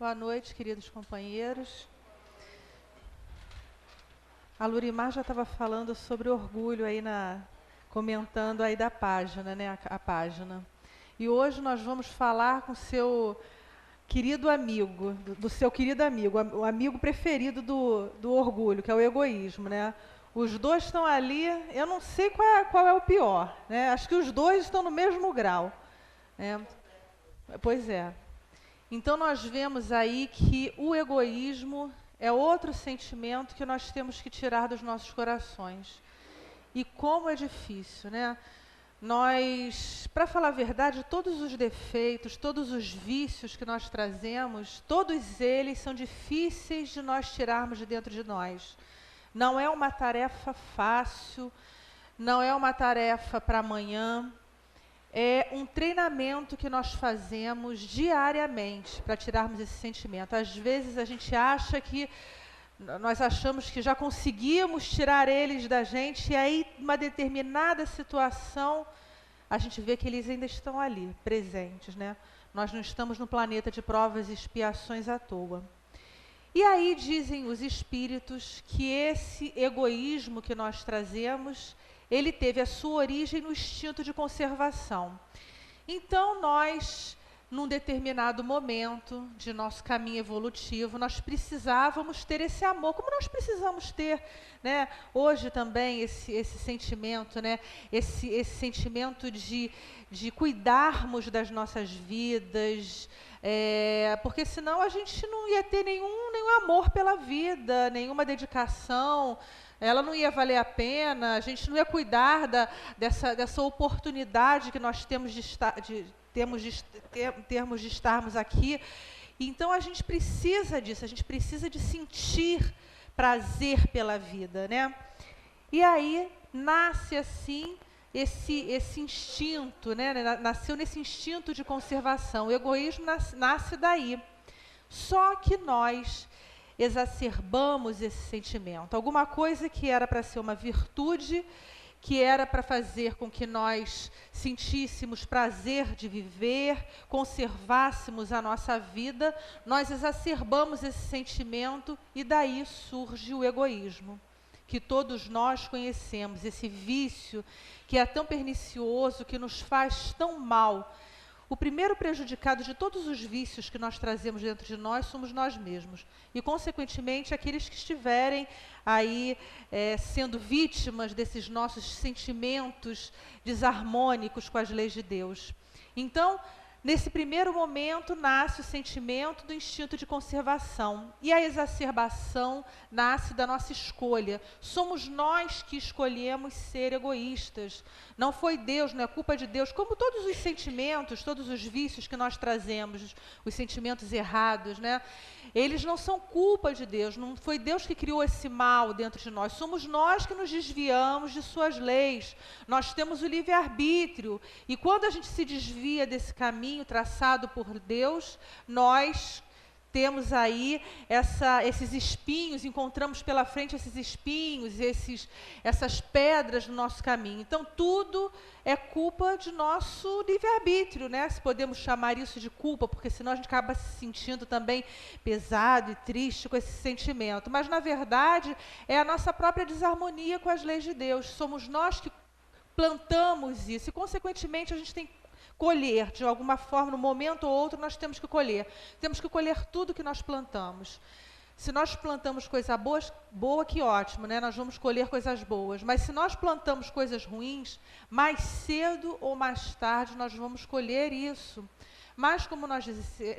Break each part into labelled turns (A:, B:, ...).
A: Boa noite, queridos companheiros. A Lurimar já estava falando sobre orgulho aí comentando aí da página, né? A página. E hoje nós vamos falar com seu querido amigo, do seu querido amigo, o amigo preferido do orgulho, que é o egoísmo, né? Os dois estão ali, eu não sei qual é o pior, né? Acho que os dois estão no mesmo grau, né? Pois é. Então nós vemos aí que o egoísmo é outro sentimento que nós temos que tirar dos nossos corações. E como é difícil, né? Nós, para falar a verdade, todos os defeitos, todos os vícios que nós trazemos, todos eles são difíceis de nós tirarmos de dentro de nós. Não é uma tarefa fácil, não é uma tarefa para amanhã. É um treinamento que nós fazemos diariamente para tirarmos esse sentimento. Às vezes a gente acha que nós achamos que já conseguimos tirar eles da gente, e aí, uma determinada situação, a gente vê que eles ainda estão ali, presentes, né? Nós não estamos no planeta de provas e expiações à toa. E aí dizem os espíritos que esse egoísmo que nós trazemos, ele teve a sua origem no instinto de conservação. Então nós, num determinado momento de nosso caminho evolutivo, nós precisávamos ter esse amor, como nós precisamos ter, né? Hoje também esse sentimento, né? Esse sentimento de cuidarmos das nossas vidas, porque senão a gente não ia ter nenhum amor pela vida, nenhuma dedicação. Ela não ia valer a pena, a gente não ia cuidar dessa oportunidade que nós temos termos de estarmos aqui. Então a gente precisa disso, a gente precisa de sentir prazer pela vida, né? E aí nasce assim esse instinto, né? Nasceu nesse instinto de conservação. O egoísmo nasce daí. Só que nós exacerbamos esse sentimento. Alguma coisa que era para ser uma virtude, que era para fazer com que nós sentíssemos prazer de viver, conservássemos a nossa vida, nós exacerbamos esse sentimento e daí surge o egoísmo, que todos nós conhecemos, esse vício que é tão pernicioso, que nos faz tão mal. O primeiro prejudicado de todos os vícios que nós trazemos dentro de nós somos nós mesmos. E, consequentemente, aqueles que estiverem aí sendo vítimas desses nossos sentimentos desarmônicos com as leis de Deus. Então, nesse primeiro momento, nasce o sentimento do instinto de conservação. E a exacerbação nasce da nossa escolha. Somos nós que escolhemos ser egoístas. Não foi Deus, não é culpa de Deus. Como todos os sentimentos, todos os vícios que nós trazemos, os sentimentos errados, né? Eles não são culpa de Deus. Não foi Deus que criou esse mal dentro de nós. Somos nós que nos desviamos de suas leis. Nós temos o livre-arbítrio. E quando a gente se desvia desse caminho traçado por Deus, nós temos aí esses espinhos, encontramos pela frente esses espinhos, essas pedras no nosso caminho. Então, tudo é culpa de nosso livre-arbítrio, né? Se podemos chamar isso de culpa, porque senão a gente acaba se sentindo também pesado e triste com esse sentimento. Mas, na verdade, é a nossa própria desarmonia com as leis de Deus. Somos nós que plantamos isso e, consequentemente, a gente tem que colher, de alguma forma, num momento ou outro, nós temos que colher. Temos que colher tudo que nós plantamos. Se nós plantamos coisa boa, que ótimo, né? Nós vamos colher coisas boas. Mas se nós plantamos coisas ruins, mais cedo ou mais tarde nós vamos colher isso. Mas, como nós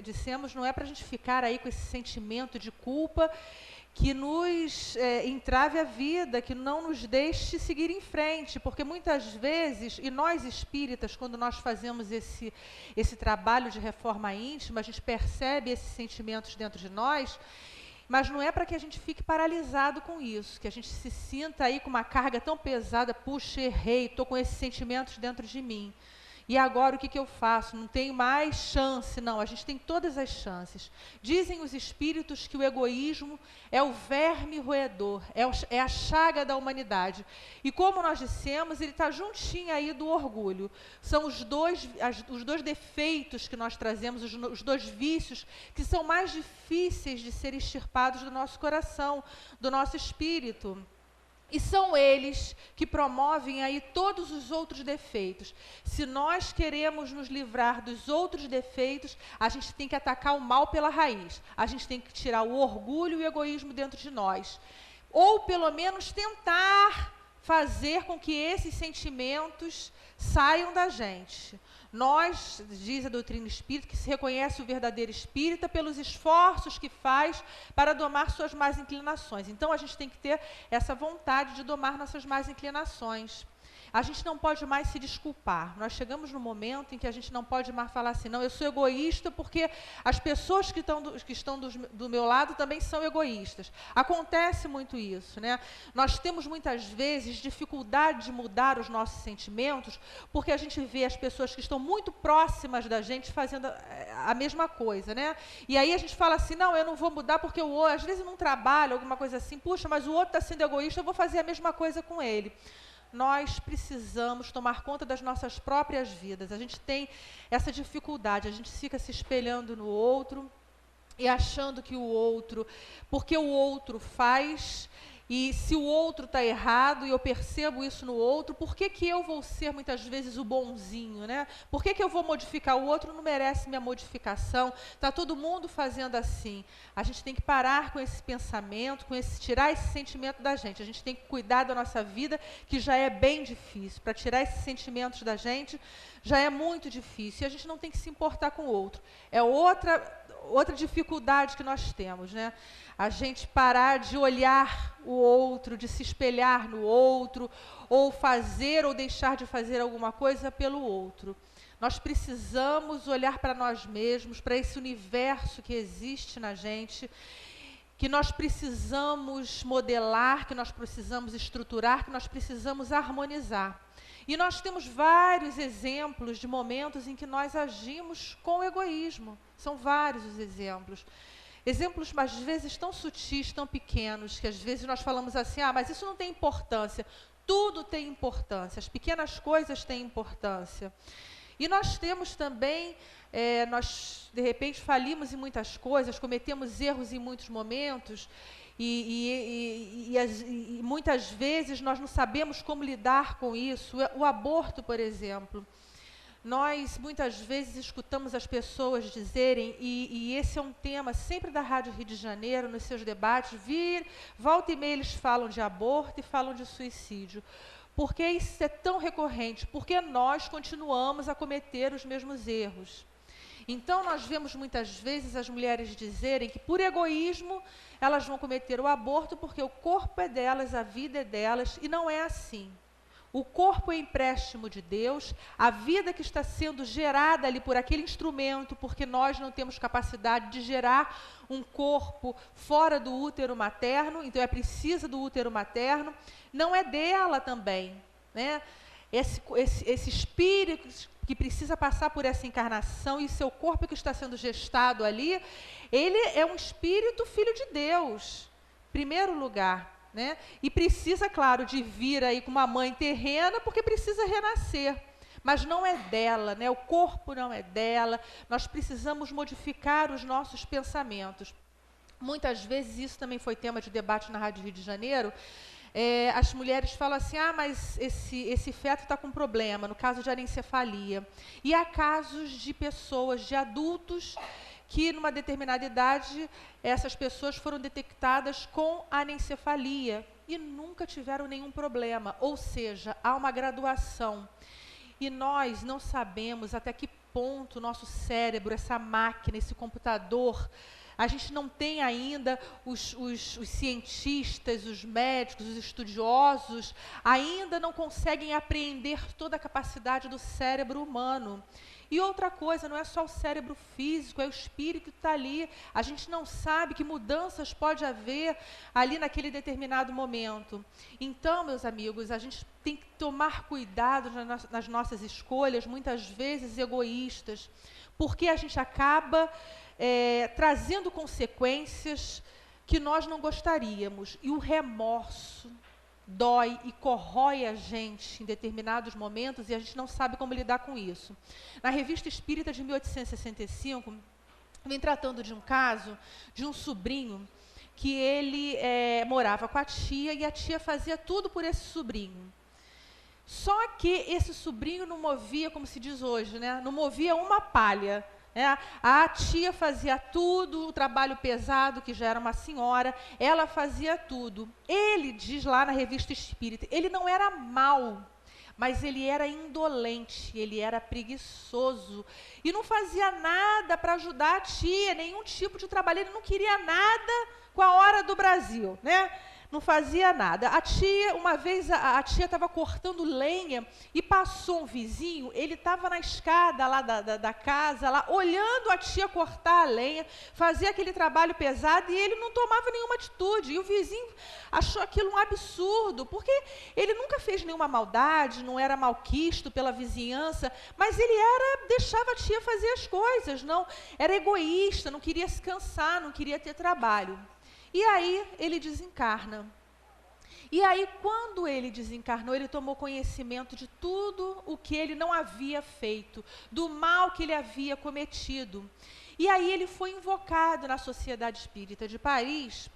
A: dissemos, não é para a gente ficar aí com esse sentimento de culpa que nos entrave a vida, que não nos deixe seguir em frente, porque muitas vezes, e nós espíritas, quando nós fazemos esse trabalho de reforma íntima, a gente percebe esses sentimentos dentro de nós, mas não é para que a gente fique paralisado com isso, que a gente se sinta aí com uma carga tão pesada, puxa, errei, estou com esses sentimentos dentro de mim. E agora o que que eu faço? Não tenho mais chance. Não, a gente tem todas as chances. Dizem os espíritos que o egoísmo é o verme roedor, é a chaga da humanidade. E como nós dissemos, ele está juntinho aí do orgulho. São os dois defeitos que nós trazemos, os dois vícios que são mais difíceis de ser extirpados do nosso coração, do nosso espírito. E são eles que promovem aí todos os outros defeitos. Se nós queremos nos livrar dos outros defeitos, a gente tem que atacar o mal pela raiz. A gente tem que tirar o orgulho e o egoísmo dentro de nós. Ou, pelo menos, tentar fazer com que esses sentimentos saiam da gente. Nós, diz a doutrina espírita, que se reconhece o verdadeiro espírita pelos esforços que faz para domar suas más inclinações. Então, a gente tem que ter essa vontade de domar nossas más inclinações. A gente não pode mais se desculpar. Nós chegamos no momento em que a gente não pode mais falar assim, não, eu sou egoísta porque as pessoas que estão do meu lado também são egoístas. Acontece muito isso, né? Nós temos muitas vezes dificuldade de mudar os nossos sentimentos porque a gente vê as pessoas que estão muito próximas da gente fazendo a mesma coisa, né? E aí a gente fala assim, não, eu não vou mudar porque o outro, às vezes num trabalho, alguma coisa assim, puxa, mas o outro está sendo egoísta, eu vou fazer a mesma coisa com ele. Nós precisamos tomar conta das nossas próprias vidas. A gente tem essa dificuldade, a gente fica se espelhando no outro e achando que o outro, porque o outro faz, e se o outro está errado e eu percebo isso no outro, por que que eu vou ser muitas vezes o bonzinho, né? Por que que eu vou modificar? O outro não merece minha modificação, está todo mundo fazendo assim. A gente tem que parar com esse pensamento, tirar esse sentimento da gente. A gente tem que cuidar da nossa vida, que já é bem difícil. Para tirar esses sentimentos da gente, já é muito difícil. E a gente não tem que se importar com o outro. É outra dificuldade que nós temos, né? A gente parar de olhar o outro, de se espelhar no outro, ou fazer ou deixar de fazer alguma coisa pelo outro. Nós precisamos olhar para nós mesmos, para esse universo que existe na gente, que nós precisamos modelar, que nós precisamos estruturar, que nós precisamos harmonizar. E nós temos vários exemplos de momentos em que nós agimos com egoísmo. São vários os exemplos. Exemplos, às vezes, tão sutis, tão pequenos, que às vezes nós falamos assim, ah, mas isso não tem importância. Tudo tem importância, as pequenas coisas têm importância. E nós temos também, nós, de repente, falimos em muitas coisas, cometemos erros em muitos momentos, e muitas vezes nós não sabemos como lidar com isso. O aborto, por exemplo. Nós, muitas vezes, escutamos as pessoas dizerem, e esse é um tema sempre da Rádio Rio de Janeiro, nos seus debates, volta e meia eles falam de aborto e falam de suicídio. Por que isso é tão recorrente? Porque nós continuamos a cometer os mesmos erros. Então, nós vemos muitas vezes as mulheres dizerem que, por egoísmo, elas vão cometer o aborto porque o corpo é delas, a vida é delas, e não é assim. O corpo é empréstimo de Deus, a vida que está sendo gerada ali por aquele instrumento, porque nós não temos capacidade de gerar um corpo fora do útero materno, então é preciso do útero materno, não é dela também, né? Esse espírito que precisa passar por essa encarnação e seu corpo que está sendo gestado ali, ele é um espírito filho de Deus, em primeiro lugar. Né? E precisa, claro, de vir aí com uma mãe terrena, porque precisa renascer. Mas não é dela, né? O corpo não é dela. Nós precisamos modificar os nossos pensamentos. Muitas vezes, isso também foi tema de debate na Rádio Rio de Janeiro, as mulheres falam assim, ah, mas esse feto está com problema, no caso de anencefalia. E há casos de pessoas, de adultos, que numa determinada idade, essas pessoas foram detectadas com anencefalia e nunca tiveram nenhum problema, ou seja, há uma graduação. E nós não sabemos até que ponto o nosso cérebro, essa máquina, esse computador a gente não tem ainda os cientistas, os médicos, os estudiosos, ainda não conseguem apreender toda a capacidade do cérebro humano. E outra coisa, não é só o cérebro físico, é o espírito que está ali. A gente não sabe que mudanças pode haver ali naquele determinado momento. Então, meus amigos, a gente tem que tomar cuidado nas nossas escolhas, muitas vezes egoístas, porque a gente acaba trazendo consequências que nós não gostaríamos. E o remorso dói e corrói a gente em determinados momentos e a gente não sabe como lidar com isso. Na Revista Espírita de 1865, vem tratando de um caso de um sobrinho que ele morava com a tia e a tia fazia tudo por esse sobrinho. Só que esse sobrinho não movia, como se diz hoje, né? Não movia uma palha. A tia fazia tudo, o trabalho pesado, que já era uma senhora, ela fazia tudo. Ele, diz lá na Revista Espírita, ele não era mau, mas ele era indolente, ele era preguiçoso e não fazia nada para ajudar a tia, nenhum tipo de trabalho, ele não queria nada com a Hora do Brasil, né? Não fazia nada. A tia, uma vez, a tia estava cortando lenha e passou um vizinho, ele estava na escada lá da casa, lá, olhando a tia cortar a lenha, fazer aquele trabalho pesado, e ele não tomava nenhuma atitude. E o vizinho achou aquilo um absurdo, porque ele nunca fez nenhuma maldade, não era malquisto pela vizinhança, mas ele deixava a tia fazer as coisas, não, era egoísta, não queria se cansar, não queria ter trabalho. E aí ele desencarna. E aí, quando ele desencarnou, ele tomou conhecimento de tudo o que ele não havia feito, do mal que ele havia cometido. E aí ele foi invocado na Sociedade Espírita de Paris,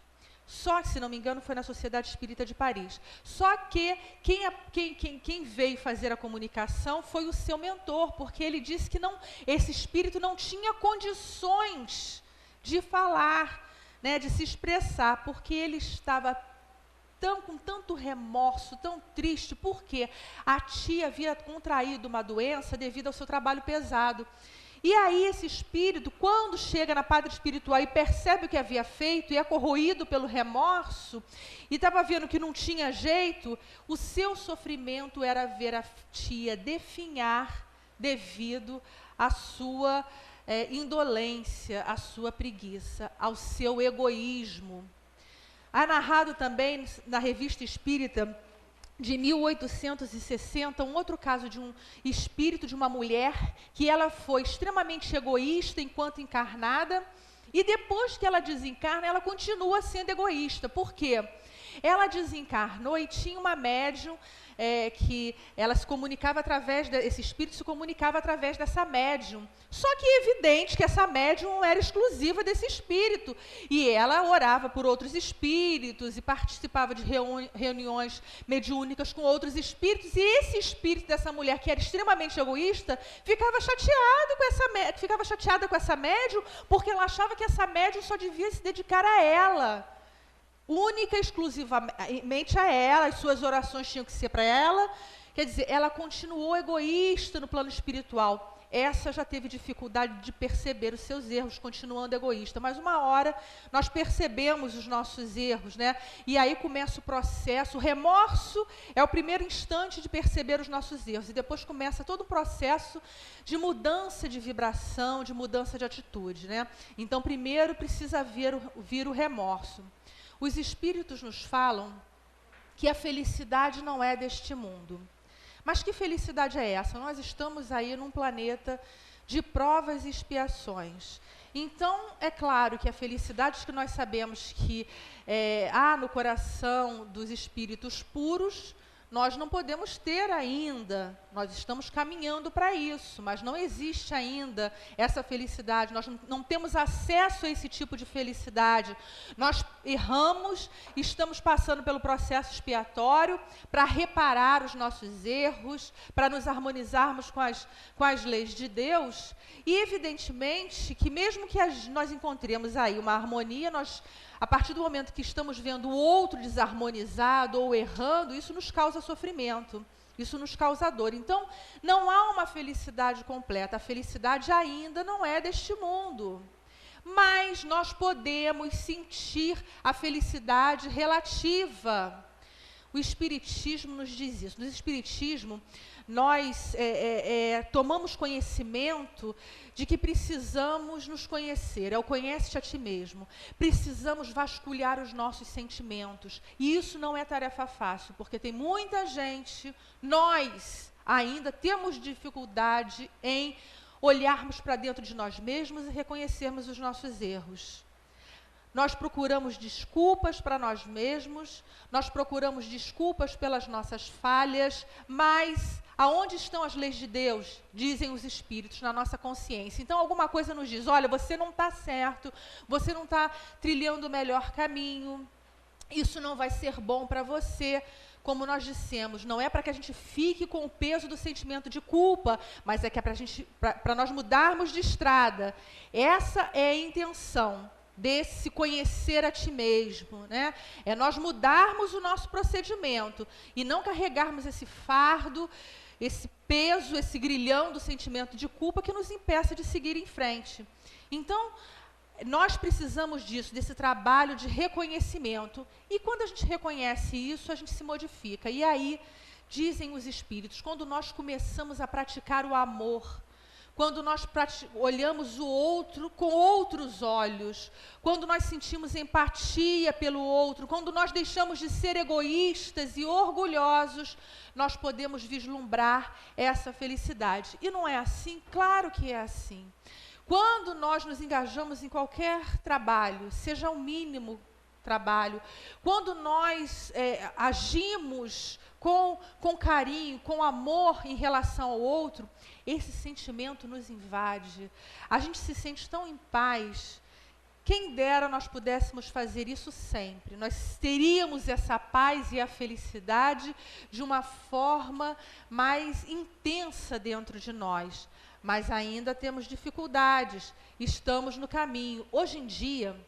A: só que, se não me engano, foi na Sociedade Espírita de Paris. Só que quem veio fazer a comunicação foi o seu mentor, porque ele disse que esse espírito não tinha condições de falar, né, de se expressar, porque ele estava com tanto remorso, tão triste, porque a tia havia contraído uma doença devido ao seu trabalho pesado. E aí esse espírito, quando chega na pátria espiritual e percebe o que havia feito e é corroído pelo remorso, e estava vendo que não tinha jeito, o seu sofrimento era ver a tia definhar devido à sua indolência, à sua preguiça, ao seu egoísmo. Há narrado também na Revista Espírita de 1860 um outro caso de um espírito de uma mulher que ela foi extremamente egoísta enquanto encarnada, e depois que ela desencarna, ela continua sendo egoísta. Por quê? Ela desencarnou e tinha uma médium que ela se comunicava através esse espírito se comunicava através dessa médium. Só que é evidente que essa médium não era exclusiva desse espírito. E ela orava por outros espíritos e participava de reuniões mediúnicas com outros espíritos. E esse espírito dessa mulher, que era extremamente egoísta, ficava chateada com essa médium, porque ela achava que essa médium só devia se dedicar a ela. Única e exclusivamente a ela, as suas orações tinham que ser para ela. Quer dizer, ela continuou egoísta no plano espiritual. Essa já teve dificuldade de perceber os seus erros, continuando egoísta. Mas uma hora nós percebemos os nossos erros, né? E aí começa o processo. O remorso é o primeiro instante de perceber os nossos erros. E depois começa todo o processo de mudança de vibração, de mudança de atitude, né? Então, primeiro precisa vir o remorso. Os espíritos nos falam que a felicidade não é deste mundo. Mas que felicidade é essa? Nós estamos aí num planeta de provas e expiações. Então, é claro que a felicidade que nós sabemos que há no coração dos espíritos puros, nós não podemos ter ainda. Nós estamos caminhando para isso, mas não existe ainda essa felicidade. Nós não temos acesso a esse tipo de felicidade. Nós erramos, estamos passando pelo processo expiatório para reparar os nossos erros, para nos harmonizarmos com as leis de Deus. E, evidentemente, que mesmo que nós encontremos aí uma harmonia, a partir do momento que estamos vendo o outro desarmonizado ou errando, isso nos causa sofrimento, isso nos causa dor. Então, não há uma felicidade completa. A felicidade ainda não é deste mundo. mas nós podemos sentir a felicidade relativa. O Espiritismo nos diz isso. No Espiritismo, nós tomamos conhecimento de que precisamos nos conhecer. É o conhece-te a ti mesmo. Precisamos vasculhar os nossos sentimentos. E isso não é tarefa fácil, porque tem muita gente, nós ainda temos dificuldade em olharmos para dentro de nós mesmos e reconhecermos os nossos erros. Nós procuramos desculpas para nós mesmos, nós procuramos desculpas pelas nossas falhas, mas aonde estão as leis de Deus? Dizem os Espíritos, na nossa consciência. Então, alguma coisa nos diz, olha, você não está certo, você não está trilhando o melhor caminho, isso não vai ser bom para você. Como nós dissemos, não é para que a gente fique com o peso do sentimento de culpa, mas é que é para nós mudarmos de estrada. Essa é a intenção desse conhecer a ti mesmo, né? É nós mudarmos o nosso procedimento e não carregarmos esse fardo, esse peso, esse grilhão do sentimento de culpa que nos impeça de seguir em frente. Então, nós precisamos disso, desse trabalho de reconhecimento. E quando a gente reconhece isso, a gente se modifica. E aí, dizem os Espíritos, quando nós começamos a praticar o amor, quando nós olhamos o outro com outros olhos, quando nós sentimos empatia pelo outro, quando nós deixamos de ser egoístas e orgulhosos, nós podemos vislumbrar essa felicidade. E não é assim? Claro que é assim. Quando nós nos engajamos em qualquer trabalho, seja o mínimo trabalho, quando nós agimos com carinho, com amor em relação ao outro, esse sentimento nos invade. A gente se sente tão em paz. Quem dera nós pudéssemos fazer isso sempre. Nós teríamos essa paz e a felicidade de uma forma mais intensa dentro de nós. Mas ainda temos dificuldades, estamos no caminho. Hoje em dia,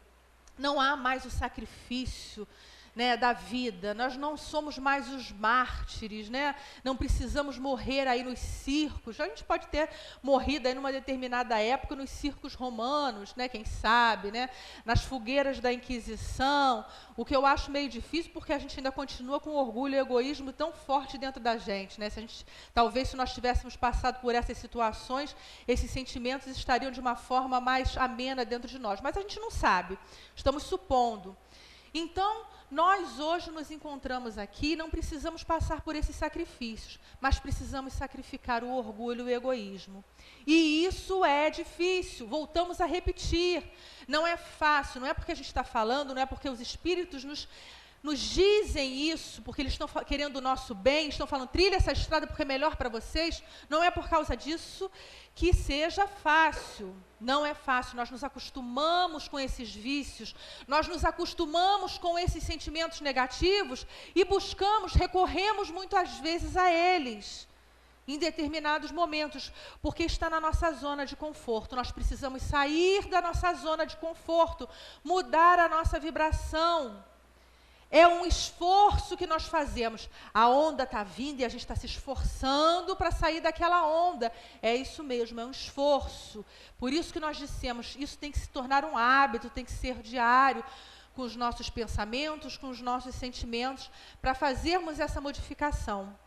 A: não há mais o sacrifício, né, da vida, nós não somos mais os mártires, né? Não precisamos morrer aí nos circos. A gente pode ter morrido aí numa determinada época nos circos romanos, né? Quem sabe, né? Nas fogueiras da Inquisição, o que eu acho meio difícil, porque a gente ainda continua com orgulho e egoísmo tão forte dentro da gente, né? Talvez se nós tivéssemos passado por essas situações, esses sentimentos estariam de uma forma mais amena dentro de nós, mas a gente não sabe, estamos supondo. Então, nós hoje nos encontramos aqui, não precisamos passar por esses sacrifícios, mas precisamos sacrificar o orgulho e o egoísmo. E isso é difícil, voltamos a repetir. Não é fácil, não é porque a gente está falando, não é porque os espíritos nos dizem isso, porque eles estão querendo o nosso bem, estão falando, trilha essa estrada porque é melhor para vocês. Não é por causa disso que seja fácil. Não é fácil, nós nos acostumamos com esses vícios, nós nos acostumamos com esses sentimentos negativos e recorremos muitas vezes a eles, em determinados momentos, porque está na nossa zona de conforto. Nós precisamos sair da nossa zona de conforto, mudar a nossa vibração. É um esforço que nós fazemos. A onda está vindo e a gente está se esforçando para sair daquela onda. É isso mesmo, é um esforço. Por isso que nós dissemos, isso tem que se tornar um hábito, tem que ser diário, com os nossos pensamentos, com os nossos sentimentos, para fazermos essa modificação.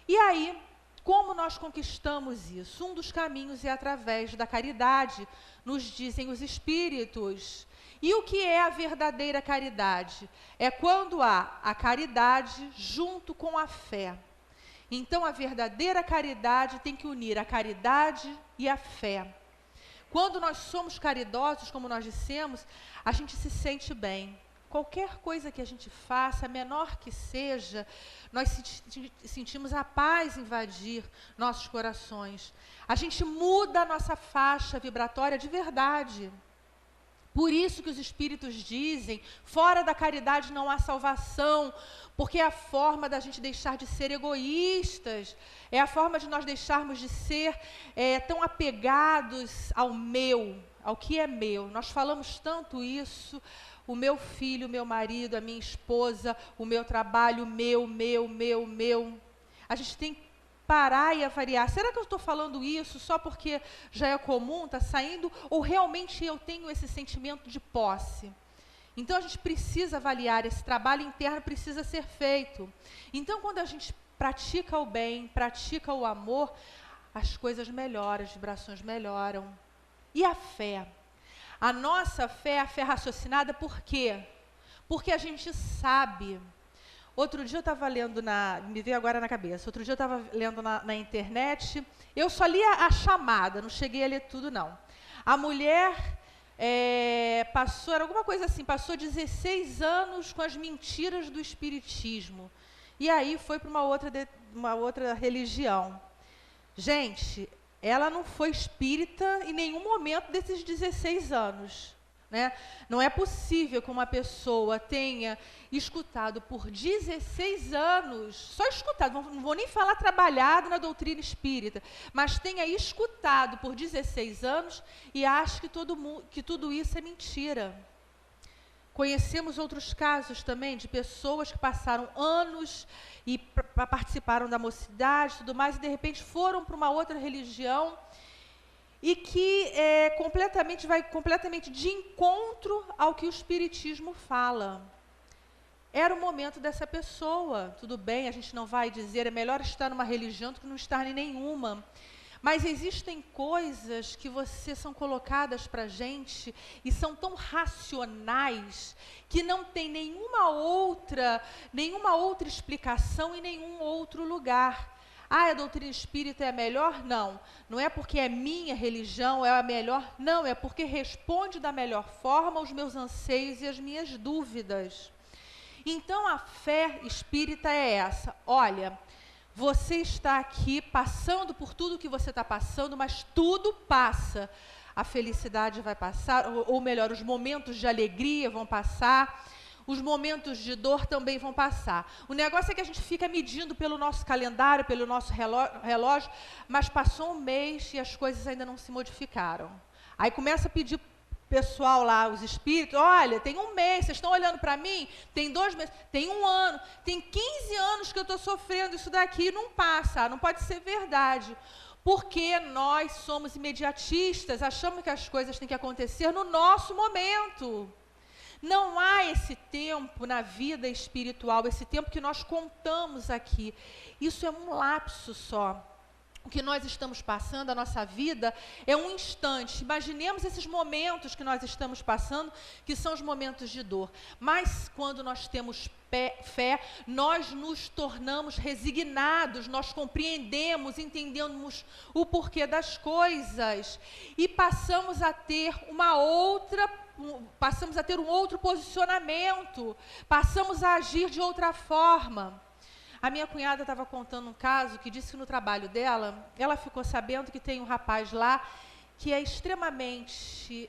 A: E aí, como nós conquistamos isso? Um dos caminhos é através da caridade, nos dizem os espíritos. E o que é a verdadeira caridade? É quando há a caridade junto com a fé. Então, a verdadeira caridade tem que unir a caridade e a fé. Quando nós somos caridosos, como nós dissemos, a gente se sente bem. Qualquer coisa que a gente faça, menor que seja, nós sentimos a paz invadir nossos corações. A gente muda a nossa faixa vibratória de verdade. Por isso que os espíritos dizem, fora da caridade não há salvação, porque é a forma da gente deixar de ser egoístas, é a forma de nós deixarmos de ser tão apegados ao meu, ao que é meu. Nós falamos tanto isso, o meu filho, o meu marido, a minha esposa, o meu trabalho, meu. A gente tem parar e avaliar, será que eu estou falando isso só porque já é comum, está saindo, ou realmente eu tenho esse sentimento de posse? Então, a gente precisa avaliar, esse trabalho interno precisa ser feito. Então, quando a gente pratica o bem, pratica o amor, as coisas melhoram, as vibrações melhoram. E a fé? A nossa fé é a fé raciocinada, por quê? Porque a gente sabe. Outro dia eu estava lendo, me veio agora na cabeça, outro dia eu estava lendo na internet, eu só li a chamada, não cheguei a ler tudo não. A mulher passou, era alguma coisa assim, passou 16 anos com as mentiras do espiritismo. E aí foi para uma outra religião. Gente, ela não foi espírita em nenhum momento desses 16 anos. Né? Não é possível que uma pessoa tenha escutado por 16 anos, só escutado, não vou nem falar trabalhado na doutrina espírita, mas tenha escutado por 16 anos e ache que tudo isso é mentira. Conhecemos outros casos também de pessoas que passaram anos e participaram da mocidade e tudo mais, e de repente foram para uma outra religião e que vai completamente de encontro ao que o espiritismo fala. Era o momento dessa pessoa, tudo bem, a gente não vai dizer, é melhor estar numa religião do que não estar em nenhuma. Mas existem coisas que são colocadas para a gente e são tão racionais que não tem nenhuma outra explicação em nenhum outro lugar. A doutrina espírita é a melhor? Não. Não é porque é minha religião, é a melhor? Não, é porque responde da melhor forma aos meus anseios e às minhas dúvidas. Então, a fé espírita é essa. Olha, você está aqui passando por tudo que você está passando, mas tudo passa. A felicidade vai passar, ou melhor, os momentos de alegria vão passar, os momentos de dor também vão passar. O negócio é que a gente fica medindo pelo nosso calendário, pelo nosso relógio, mas passou um mês e as coisas ainda não se modificaram. Aí começa a pedir pessoal lá, os espíritos, olha, tem um mês, vocês estão olhando para mim? Tem 2 meses, tem 1 ano, tem 15 anos que eu estou sofrendo isso daqui e não passa, não pode ser verdade. Porque nós somos imediatistas, achamos que as coisas têm que acontecer no nosso momento. Não há esse tempo na vida espiritual, esse tempo que nós contamos aqui. Isso é um lapso só. O que nós estamos passando, a nossa vida, é um instante. Imaginemos esses momentos que nós estamos passando, que são os momentos de dor. Mas quando nós temos fé, nós nos tornamos resignados, nós compreendemos, entendemos o porquê das coisas. E passamos a ter um outro posicionamento, passamos a agir de outra forma. A minha cunhada estava contando um caso que disse que no trabalho dela, ela ficou sabendo que tem um rapaz lá que é extremamente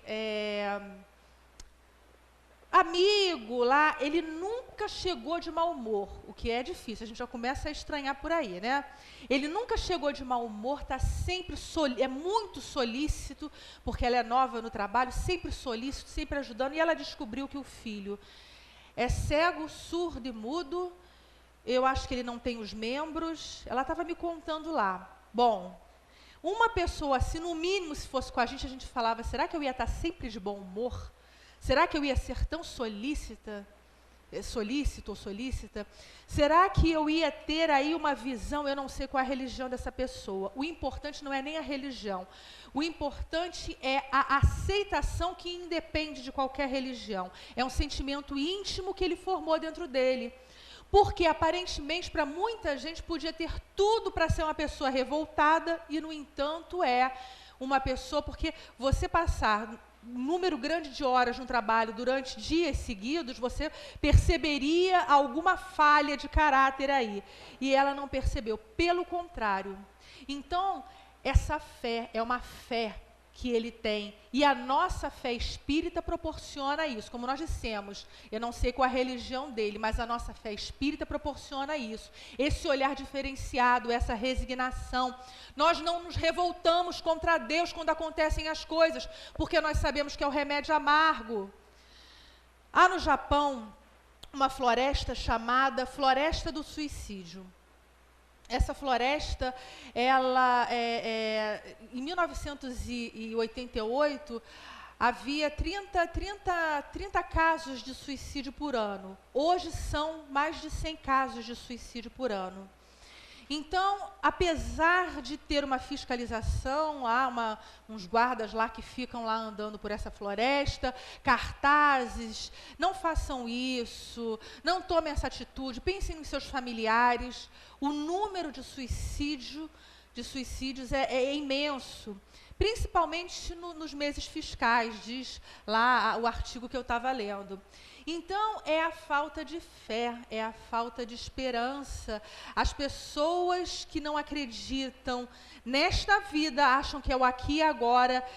A: amigo lá, ele nunca chegou de mau humor, o que é difícil, a gente já começa a estranhar por aí, né? Ele nunca chegou de mau humor, está sempre é muito solícito, porque ela é nova no trabalho, sempre solícito, sempre ajudando, e ela descobriu que o filho é cego, surdo e mudo. Eu acho que ele não tem os membros. Ela estava me contando lá. Bom, uma pessoa assim, no mínimo, se fosse com a gente falava, será que eu ia estar sempre de bom humor? Será que eu ia ser tão solícito ou solícita? Será que eu ia ter aí uma visão, eu não sei qual é a religião dessa pessoa. O importante não é nem a religião. O importante é a aceitação que independe de qualquer religião. É um sentimento íntimo que ele formou dentro dele. Porque, aparentemente, para muita gente, podia ter tudo para ser uma pessoa revoltada e, no entanto, é uma pessoa... Porque você passar um número grande de horas no trabalho durante dias seguidos, você perceberia alguma falha de caráter aí. E ela não percebeu. Pelo contrário. Então, essa fé é uma fé que ele tem. E a nossa fé espírita proporciona isso. Como nós dissemos, eu não sei qual a religião dele, mas a nossa fé espírita proporciona isso. Esse olhar diferenciado, essa resignação. Nós não nos revoltamos contra Deus quando acontecem as coisas, porque nós sabemos que é o remédio amargo. Há no Japão uma floresta chamada Floresta do Suicídio. essa floresta, ela, em 1988, havia 30 casos de suicídio por ano. Hoje são mais de 100 casos de suicídio por ano. Então, apesar de ter uma fiscalização, há uns guardas lá que ficam lá andando por essa floresta, cartazes, não façam isso, não tomem essa atitude, pensem nos seus familiares. O número de suicídios é imenso, principalmente nos meses fiscais, diz lá o artigo que eu estava lendo. Então, é a falta de fé, é a falta de esperança. As pessoas que não acreditam nesta vida, acham que é o aqui e agora,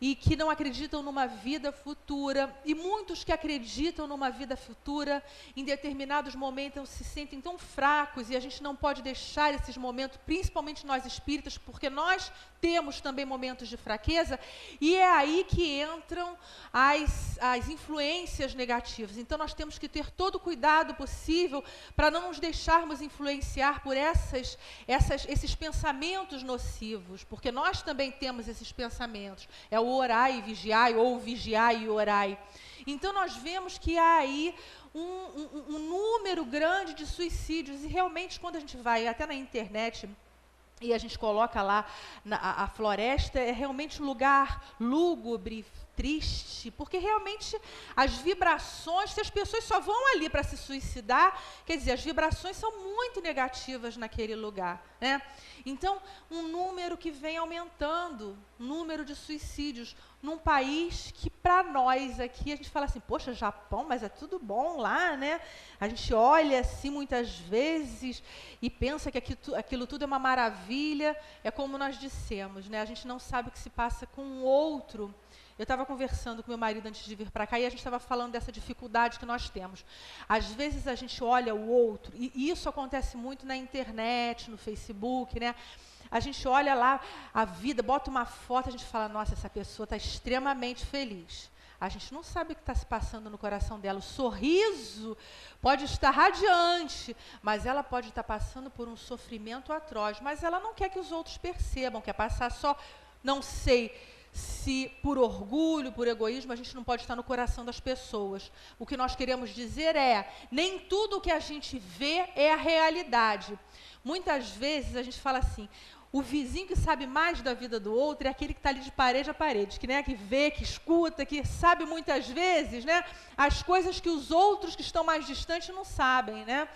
A: e que não acreditam numa vida futura, e muitos que acreditam numa vida futura, em determinados momentos se sentem tão fracos, e a gente não pode deixar esses momentos, principalmente nós espíritas, porque nós temos também momentos de fraqueza, e é aí que entram as influências negativas. Então nós temos que ter todo o cuidado possível para não nos deixarmos influenciar por esses pensamentos nocivos, porque nós também temos esses pensamentos. É o orai e vigiai, ou vigiai e orai. Então nós vemos que há aí um número grande de suicídios, e realmente quando a gente vai até na internet e a gente coloca lá a floresta, é realmente um lugar lúgubre, triste, porque realmente as vibrações, se as pessoas só vão ali para se suicidar, quer dizer, as vibrações são muito negativas naquele lugar, né? Então, um número que vem aumentando, número de suicídios, num país que para nós aqui, a gente fala assim, poxa, Japão, mas é tudo bom lá, né? A gente olha assim muitas vezes e pensa que aquilo tudo é uma maravilha, é como nós dissemos, né? A gente não sabe o que se passa com o outro. Eu estava conversando com meu marido antes de vir para cá e a gente estava falando dessa dificuldade que nós temos. Às vezes a gente olha o outro, e isso acontece muito na internet, no Facebook, né? A gente olha lá a vida, bota uma foto, a gente fala, nossa, essa pessoa está extremamente feliz. A gente não sabe o que está se passando no coração dela. O sorriso pode estar radiante, mas ela pode estar passando por um sofrimento atroz. Mas ela não quer que os outros percebam, quer passar só, não sei se por orgulho, por egoísmo, a gente não pode estar no coração das pessoas. O que nós queremos dizer é, nem tudo o que a gente vê é a realidade. Muitas vezes a gente fala assim, o vizinho que sabe mais da vida do outro é aquele que está ali de parede a parede, que, né, que vê, que escuta, que sabe muitas vezes, né, as coisas que os outros que estão mais distantes não sabem, né?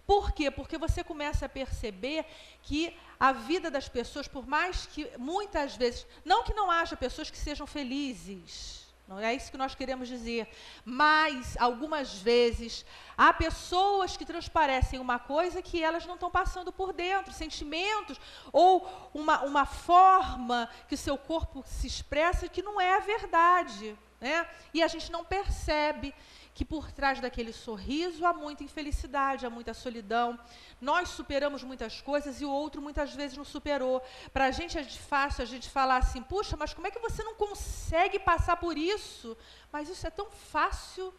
A: Por quê? Porque você começa a perceber que a vida das pessoas, por mais que muitas vezes, não que não haja pessoas que sejam felizes, não é isso que nós queremos dizer, mas algumas vezes há pessoas que transparecem uma coisa que elas não estão passando por dentro, sentimentos ou uma forma que o seu corpo se expressa que não é a verdade, né? E a gente não percebe que por trás daquele sorriso há muita infelicidade, há muita solidão. Nós superamos muitas coisas e o outro muitas vezes não superou. Para a gente é fácil a gente falar assim, puxa, mas como é que você não consegue passar por isso? Mas isso é tão fácil.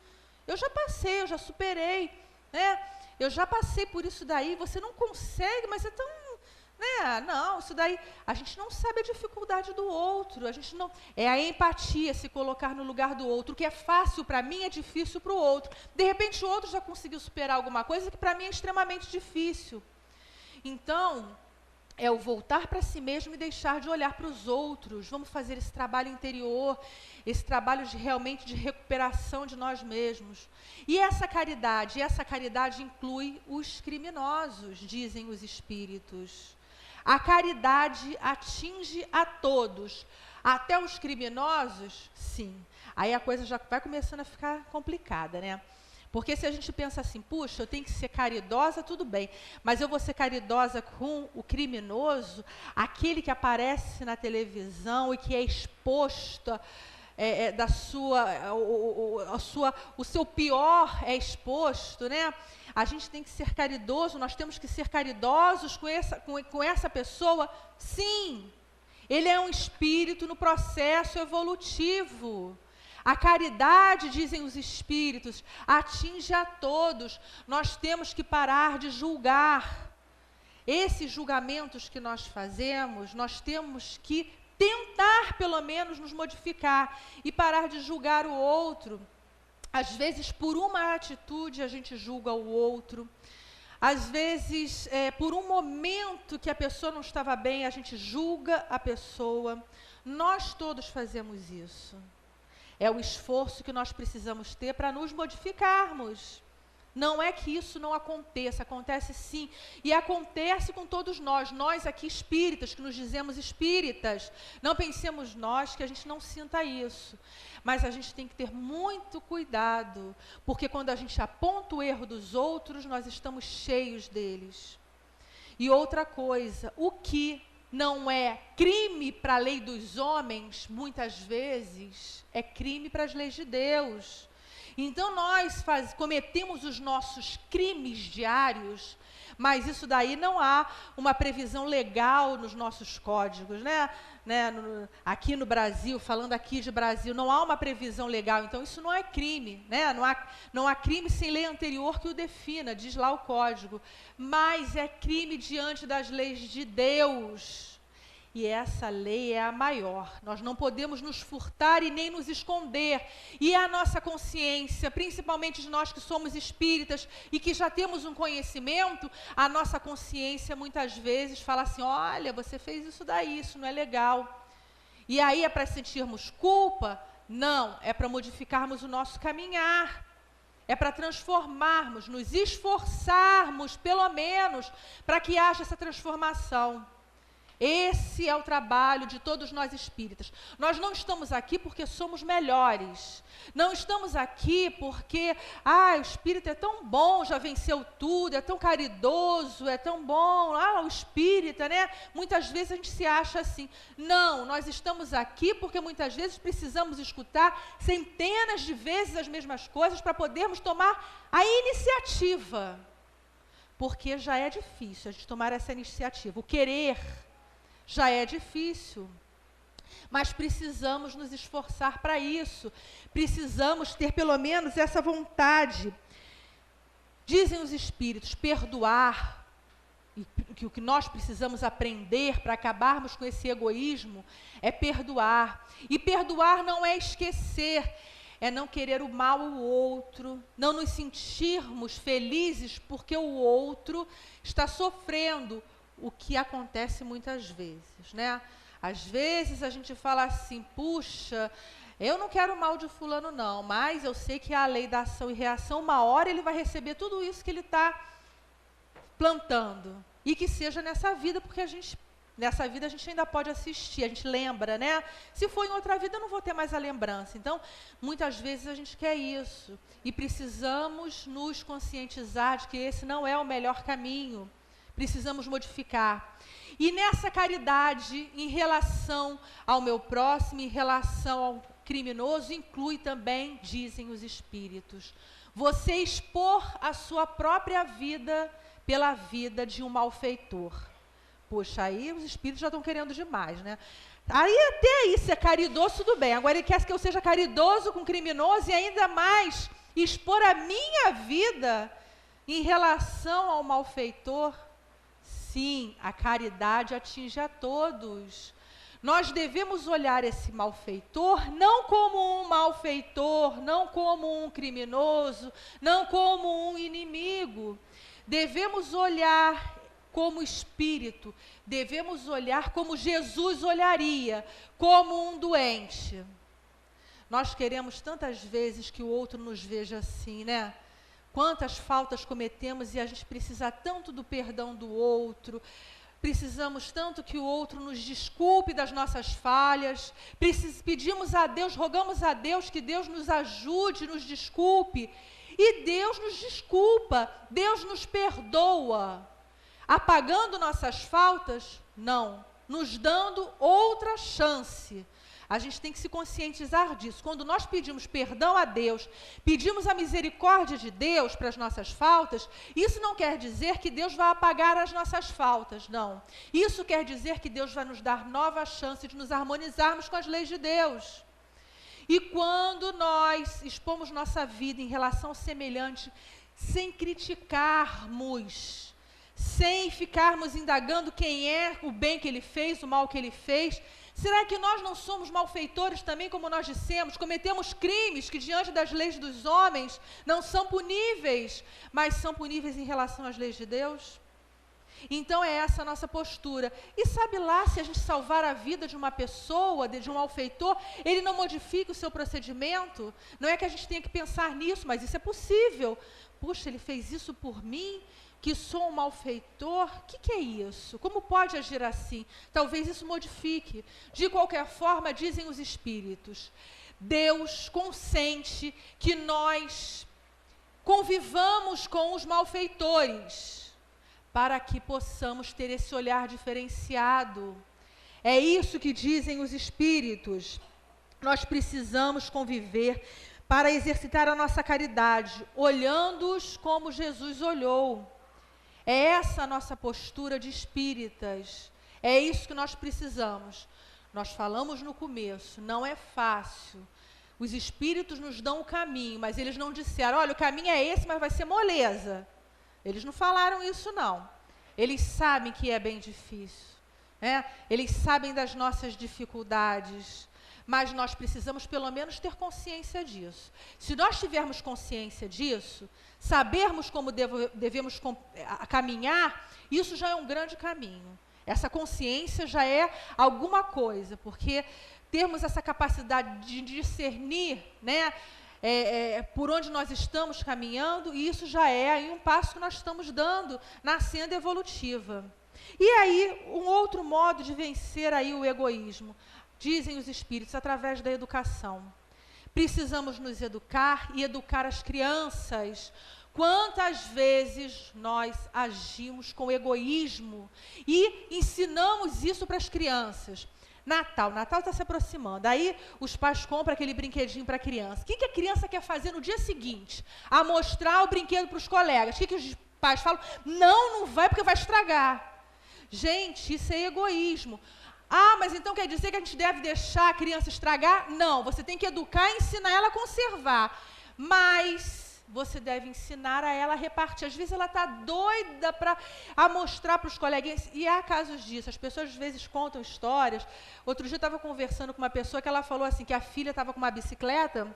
A: Eu já passei, eu já superei, né? Eu já passei por isso daí, você não consegue, mas é tão... né? Não, isso daí, a gente não sabe a dificuldade do outro, a gente não, é a empatia, se colocar no lugar do outro. O que é fácil para mim é difícil para o outro. De repente o outro já conseguiu superar alguma coisa que para mim é extremamente difícil. Então, é o voltar para si mesmo e deixar de olhar para os outros. Vamos fazer esse trabalho interior, esse trabalho realmente de recuperação de nós mesmos. E essa caridade inclui os criminosos, dizem os espíritos. A caridade atinge a todos, até os criminosos, sim. Aí a coisa já vai começando a ficar complicada, né? Porque se a gente pensa assim, puxa, eu tenho que ser caridosa, tudo bem, mas eu vou ser caridosa com o criminoso, aquele que aparece na televisão e que é exposto, o seu pior é exposto, né? A gente tem que ser caridoso, nós temos que ser caridosos com essa pessoa, sim. Ele é um espírito no processo evolutivo. A caridade, dizem os espíritos, atinge a todos. Nós temos que parar de julgar. esses julgamentos que nós fazemos, nós temos que tentar, pelo menos, nos modificar e parar de julgar o outro. Às vezes, por uma atitude, a gente julga o outro. Às vezes, por um momento que a pessoa não estava bem, a gente julga a pessoa. Nós todos fazemos isso. É o esforço que nós precisamos ter para nos modificarmos. Não é que isso não aconteça, acontece sim. E acontece com todos nós aqui espíritas, que nos dizemos espíritas. Não pensemos nós que a gente não sinta isso. Mas a gente tem que ter muito cuidado, porque quando a gente aponta o erro dos outros, nós estamos cheios deles. E outra coisa, o que não é crime para a lei dos homens, muitas vezes, é crime para as leis de Deus. Então nós cometemos os nossos crimes diários, mas isso daí não há uma previsão legal nos nossos códigos, né? Aqui no Brasil, falando aqui de Brasil, não há uma previsão legal, então isso não é crime, né? Não há crime sem lei anterior que o defina, diz lá o código, mas é crime diante das leis de Deus. E essa lei é a maior. Nós não podemos nos furtar e nem nos esconder. E a nossa consciência, principalmente de nós que somos espíritas e que já temos um conhecimento, a nossa consciência muitas vezes fala assim, olha, você fez isso daí, isso não é legal. E aí é para sentirmos culpa? Não, é para modificarmos o nosso caminhar. É para transformarmos, nos esforçarmos, pelo menos, para que haja essa transformação. Esse é o trabalho de todos nós espíritas. Nós não estamos aqui porque somos melhores. Não estamos aqui porque, o espírita é tão bom, já venceu tudo, é tão caridoso, é tão bom. O espírita, né? Muitas vezes a gente se acha assim. Não, nós estamos aqui porque muitas vezes precisamos escutar centenas de vezes as mesmas coisas para podermos tomar a iniciativa. Porque já é difícil a gente tomar essa iniciativa. O querer já é difícil, mas precisamos nos esforçar para isso, precisamos ter pelo menos essa vontade. Dizem os espíritos, perdoar, e que o que nós precisamos aprender para acabarmos com esse egoísmo é perdoar, e perdoar não é esquecer, é não querer o mal ao outro, não nos sentirmos felizes porque o outro está sofrendo, o que acontece muitas vezes, né? Às vezes a gente fala assim, puxa, eu não quero o mal de fulano não, mas eu sei que a lei da ação e reação, uma hora ele vai receber tudo isso que ele está plantando. E que seja nessa vida, porque nessa vida a gente ainda pode assistir, a gente lembra, né? Se for em outra vida eu não vou ter mais a lembrança. Então, muitas vezes a gente quer isso. E precisamos nos conscientizar de que esse não é o melhor caminho. Precisamos modificar. E nessa caridade, em relação ao meu próximo, em relação ao criminoso, inclui também, dizem os espíritos, você expor a sua própria vida pela vida de um malfeitor. Poxa, aí os espíritos já estão querendo demais, né? Aí até aí, ser caridoso, tudo bem. Agora ele quer que eu seja caridoso com o criminoso e ainda mais expor a minha vida em relação ao malfeitor. Sim, a caridade atinge a todos. Nós devemos olhar esse malfeitor não como um malfeitor, não como um criminoso, não como um inimigo. Devemos olhar como espírito, devemos olhar como Jesus olharia, como um doente. Nós queremos tantas vezes que o outro nos veja assim, né? Quantas faltas cometemos e a gente precisa tanto do perdão do outro, precisamos tanto que o outro nos desculpe das nossas falhas, pedimos a Deus, rogamos a Deus que Deus nos ajude, nos desculpe, e Deus nos desculpa, Deus nos perdoa, apagando nossas faltas? Não, nos dando outra chance. A gente tem que se conscientizar disso. Quando nós pedimos perdão a Deus, pedimos a misericórdia de Deus para as nossas faltas, isso não quer dizer que Deus vai apagar as nossas faltas, não. Isso quer dizer que Deus vai nos dar nova chance de nos harmonizarmos com as leis de Deus. E quando nós expomos nossa vida em relação ao semelhante, sem criticarmos, sem ficarmos indagando quem é, o bem que ele fez, o mal que ele fez? Será que nós não somos malfeitores também, como nós dissemos? Cometemos crimes que diante das leis dos homens não são puníveis, mas são puníveis em relação às leis de Deus? Então é essa a nossa postura. E sabe lá, se a gente salvar a vida de uma pessoa, de um malfeitor, ele não modifica o seu procedimento? Não é que a gente tenha que pensar nisso, mas isso é possível. Puxa, ele fez isso por mim, que sou um malfeitor? O que é isso? Como pode agir assim? Talvez isso modifique. De qualquer forma, dizem os espíritos, Deus consente que nós convivamos com os malfeitores, para que possamos ter esse olhar diferenciado. É isso que dizem os espíritos. Nós precisamos conviver para exercitar a nossa caridade, olhando-os como Jesus olhou. É essa a nossa postura de espíritas. É isso que nós precisamos. Nós falamos no começo, não é fácil. Os espíritos nos dão o caminho, mas eles não disseram, olha, o caminho é esse, mas vai ser moleza. Eles não falaram isso, não. Eles sabem que é bem difícil, né? Eles sabem das nossas dificuldades, mas nós precisamos pelo menos ter consciência disso. Se nós tivermos consciência disso, sabermos como devemos caminhar, isso já é um grande caminho. Essa consciência já é alguma coisa, porque termos essa capacidade de discernir, né? Por onde nós estamos caminhando, e isso já é aí um passo que nós estamos dando na senda evolutiva. E aí, um outro modo de vencer aí o egoísmo, dizem os espíritos, através da educação. Precisamos nos educar e educar as crianças. Quantas vezes nós agimos com egoísmo e ensinamos isso para as crianças? Natal está se aproximando, aí os pais compram aquele brinquedinho para a criança. O que a criança quer fazer no dia seguinte? A mostrar o brinquedo para os colegas. O que os pais falam? Não vai porque vai estragar. Gente, isso é egoísmo. Ah, mas então quer dizer que a gente deve deixar a criança estragar? Não, você tem que educar e ensinar ela a conservar. Mas você deve ensinar a ela a repartir. Às vezes ela está doida para mostrar para os coleguinhas, e há casos disso. As pessoas às vezes contam histórias. Outro dia eu estava conversando com uma pessoa que ela falou assim, que a filha estava com uma bicicleta,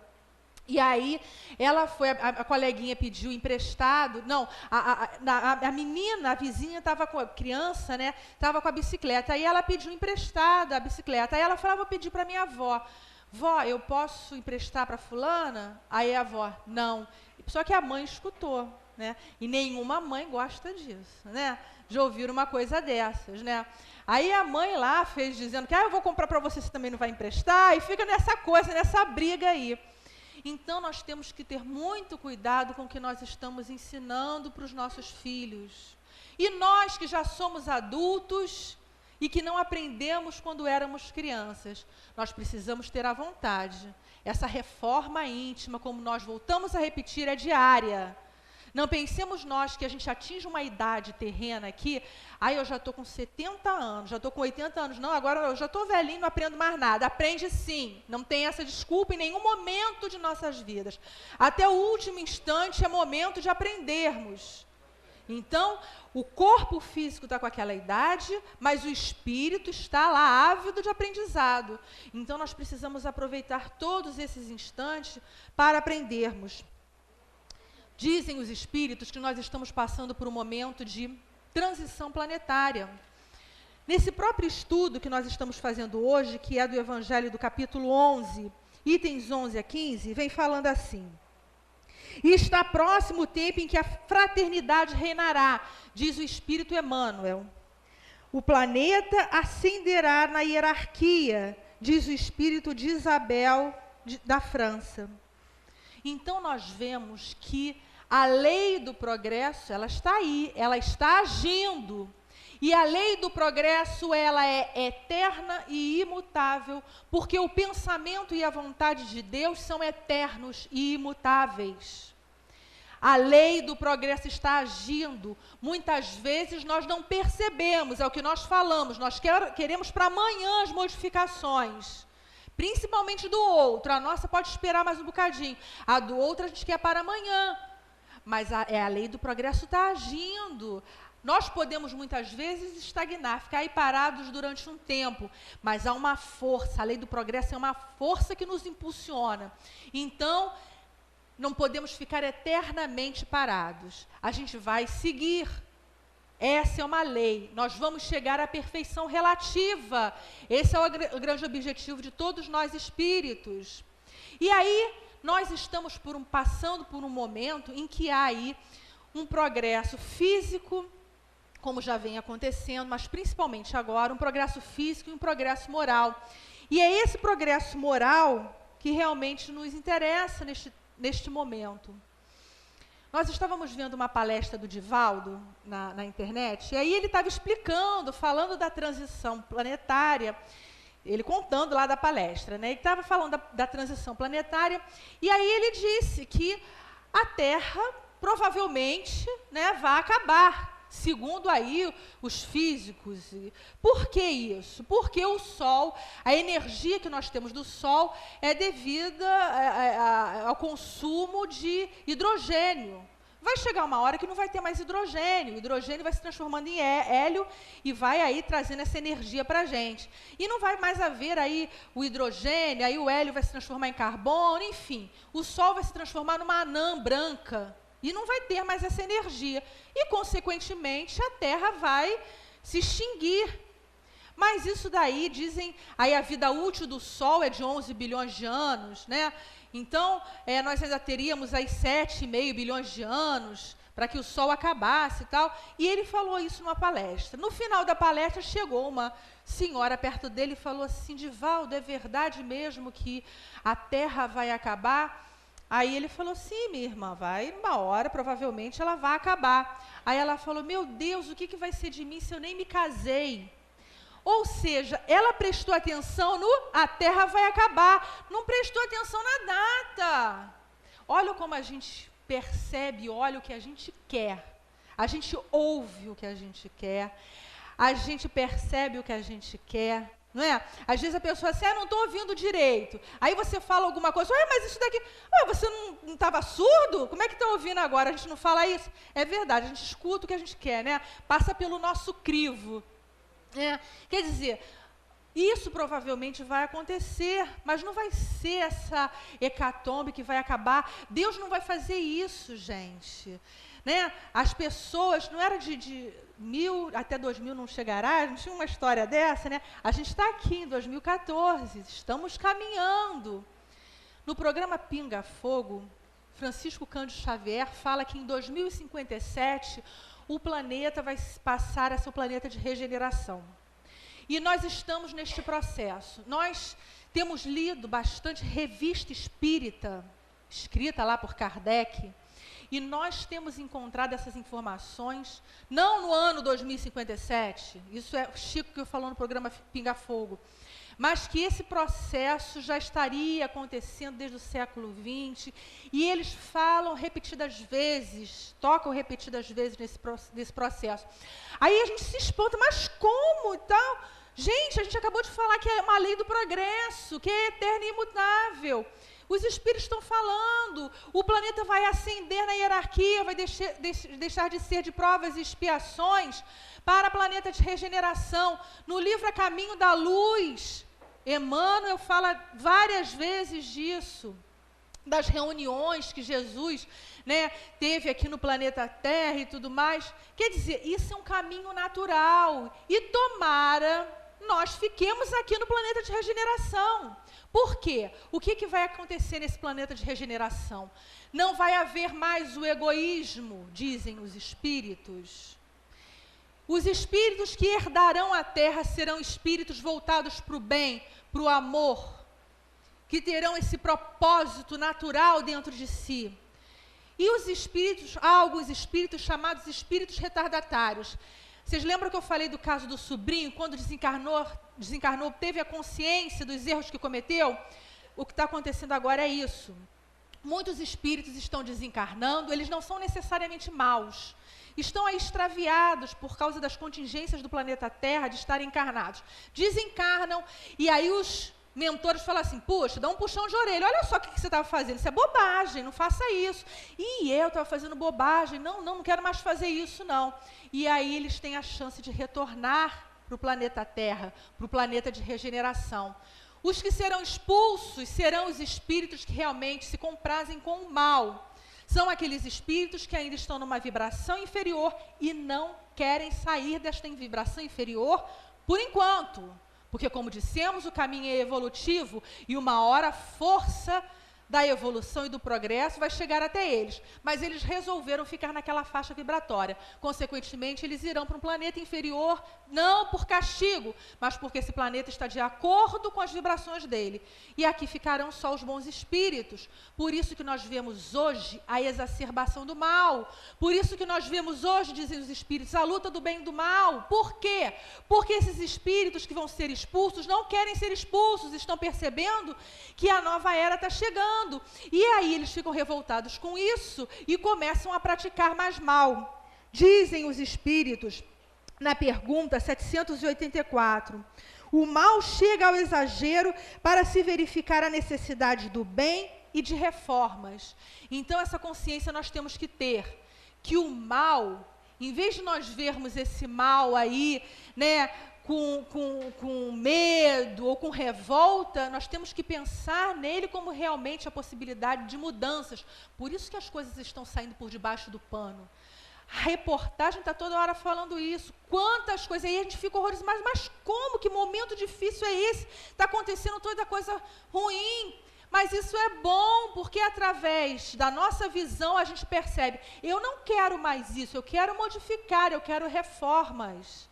A: e aí ela foi, a coleguinha pediu emprestado, não, a menina, a vizinha estava com a criança, né, estava com a bicicleta, aí ela pediu emprestada a bicicleta, aí ela falou, vou pedir para minha avó. Vó, eu posso emprestar para fulana? Aí a avó, não. Só que a mãe escutou, né? E nenhuma mãe gosta disso, né? De ouvir uma coisa dessas, né? Aí a mãe lá fez dizendo que eu vou comprar para você, você também não vai emprestar, e fica nessa coisa, nessa briga aí. Então nós temos que ter muito cuidado com o que nós estamos ensinando para os nossos filhos. E nós que já somos adultos e que não aprendemos quando éramos crianças, nós precisamos ter a vontade. Essa reforma íntima, como nós voltamos a repetir, é diária. Não pensemos nós que a gente atinge uma idade terrena aqui, eu já estou com 70 anos, já estou com 80 anos, não, agora eu já estou velhinho, não aprendo mais nada. Aprende sim, não tem essa desculpa em nenhum momento de nossas vidas. Até o último instante é momento de aprendermos. Então, o corpo físico está com aquela idade, mas o espírito está lá ávido de aprendizado. Então, nós precisamos aproveitar todos esses instantes para aprendermos. Dizem os espíritos que nós estamos passando por um momento de transição planetária. Nesse próprio estudo que nós estamos fazendo hoje, que é do Evangelho do capítulo 11, itens 11 a 15, vem falando assim: e está próximo o tempo em que a fraternidade reinará, diz o Espírito Emmanuel. O planeta ascenderá na hierarquia, diz o Espírito de Isabel, da França. Então nós vemos que a lei do progresso, ela está aí, ela está agindo. E a lei do progresso, ela é eterna e imutável, porque o pensamento e a vontade de Deus são eternos e imutáveis. A lei do progresso está agindo. Muitas vezes nós não percebemos, é o que nós falamos, nós queremos para amanhã as modificações, principalmente do outro. A nossa pode esperar mais um bocadinho, a do outro a gente quer para amanhã. Mas a lei do progresso está agindo. Nós podemos muitas vezes estagnar, ficar aí parados durante um tempo, mas há uma força, a lei do progresso é uma força que nos impulsiona. Então, não podemos ficar eternamente parados. A gente vai seguir. Essa é uma lei. Nós vamos chegar à perfeição relativa. Esse é o grande objetivo de todos nós espíritos. E aí, nós estamos passando por um momento em que há aí um progresso físico, como já vem acontecendo, mas principalmente agora, um progresso físico e um progresso moral. E é esse progresso moral que realmente nos interessa neste momento. Nós estávamos vendo uma palestra do Divaldo na internet, e aí ele estava explicando, falando da transição planetária, ele contando lá da palestra, né? Ele estava falando da transição planetária, e aí ele disse que a Terra provavelmente, né, vai acabar, segundo aí os físicos. Por que isso? Porque o Sol, a energia que nós temos do Sol é devida ao consumo de hidrogênio. Vai chegar uma hora que não vai ter mais hidrogênio. O hidrogênio vai se transformando em hélio e vai aí trazendo essa energia para a gente. E não vai mais haver aí o hidrogênio, aí o hélio vai se transformar em carbono, enfim. O Sol vai se transformar numa anã branca e não vai ter mais essa energia. E, consequentemente, a Terra vai se extinguir. Mas isso daí, dizem, aí a vida útil do Sol é de 11 bilhões de anos, né? Então, nós ainda teríamos aí 7,5 bilhões de anos para que o Sol acabasse e tal. E ele falou isso numa palestra. No final da palestra, chegou uma senhora perto dele e falou assim: Divaldo, é verdade mesmo que a Terra vai acabar? Aí ele falou: sim, minha irmã, vai uma hora, provavelmente ela vai acabar. Aí ela falou: meu Deus, o que vai ser de mim se eu nem me casei? Ou seja, ela prestou atenção no a Terra vai acabar, não prestou atenção na data. Olha como a gente percebe, olha o que a gente quer. A gente ouve o que a gente quer, a gente percebe o que a gente quer. Não é? Às vezes a pessoa assim, não estou ouvindo direito. Aí você fala alguma coisa, mas isso daqui, você não estava surdo? Como é que está ouvindo agora? A gente não fala isso? É verdade, a gente escuta o que a gente quer, né? Passa pelo nosso crivo. Quer dizer, isso provavelmente vai acontecer, mas não vai ser essa hecatombe que vai acabar. Deus não vai fazer isso, gente. Né? As pessoas, não era de 1000 até 2000 não chegará, não tinha uma história dessa, né? A gente está aqui em 2014, estamos caminhando. No programa Pinga Fogo, Francisco Cândido Xavier fala que em 2057 o planeta vai passar a ser um planeta de regeneração. E nós estamos neste processo. Nós temos lido bastante revista espírita, escrita lá por Kardec, e nós temos encontrado essas informações, não no ano 2057, isso é o Chico que falou no programa Pinga Fogo, mas que esse processo já estaria acontecendo desde o século XX, e eles falam repetidas vezes, tocam repetidas vezes nesse processo. Aí a gente se espanta, mas como e tal? Gente, a gente acabou de falar que é uma lei do progresso, que é eterna e imutável. Os espíritos estão falando, o planeta vai ascender na hierarquia, vai deixar de ser de provas e expiações para planeta de regeneração. No livro A Caminho da Luz, Emmanuel fala várias vezes disso, das reuniões que Jesus, né, teve aqui no planeta Terra e tudo mais. Quer dizer, isso é um caminho natural e tomara nós fiquemos aqui no planeta de regeneração. Por quê? O que vai acontecer nesse planeta de regeneração? Não vai haver mais o egoísmo, dizem os espíritos. Os espíritos que herdarão a Terra serão espíritos voltados para o bem, para o amor, que terão esse propósito natural dentro de si. E os espíritos, há alguns espíritos chamados espíritos retardatários. Vocês lembram que eu falei do caso do sobrinho, quando desencarnou, teve a consciência dos erros que cometeu? O que está acontecendo agora é isso. Muitos espíritos estão desencarnando, eles não são necessariamente maus. Estão aí extraviados por causa das contingências do planeta Terra de estarem encarnados. Desencarnam e aí os mentores falam assim, puxa, dá um puxão de orelha, olha só o que você estava fazendo, isso é bobagem, não faça isso. E eu estava fazendo bobagem, não quero mais fazer isso, não. E aí eles têm a chance de retornar para o planeta Terra, para o planeta de regeneração. Os que serão expulsos serão os espíritos que realmente se comprazem com o mal. São aqueles espíritos que ainda estão numa vibração inferior e não querem sair desta vibração inferior por enquanto. Porque, como dissemos, o caminho é evolutivo e uma hora a força da evolução e do progresso vai chegar até eles. Mas eles resolveram ficar naquela faixa vibratória. Consequentemente, eles irão para um planeta inferior, não por castigo, mas porque esse planeta está de acordo com as vibrações dele. E aqui ficarão só os bons espíritos. Por isso que nós vemos hoje a exacerbação do mal. Por isso que nós vemos hoje, dizem os espíritos, a luta do bem e do mal. Por quê? Porque esses espíritos que vão ser expulsos não querem ser expulsos, estão percebendo que a nova era está chegando. E aí eles ficam revoltados com isso e começam a praticar mais mal. Dizem os espíritos, na pergunta 784, o mal chega ao exagero para se verificar a necessidade do bem e de reformas. Então essa consciência nós temos que ter, que o mal, em vez de nós vermos esse mal aí, né, com medo ou com revolta, nós temos que pensar nele como realmente a possibilidade de mudanças. Por isso que as coisas estão saindo por debaixo do pano. A reportagem está toda hora falando isso. Quantas coisas, aí a gente fica horrorizado, mas como? Que momento difícil é esse? Está acontecendo toda coisa ruim. Mas isso é bom, porque através da nossa visão a gente percebe, eu não quero mais isso, eu quero modificar, eu quero reformas.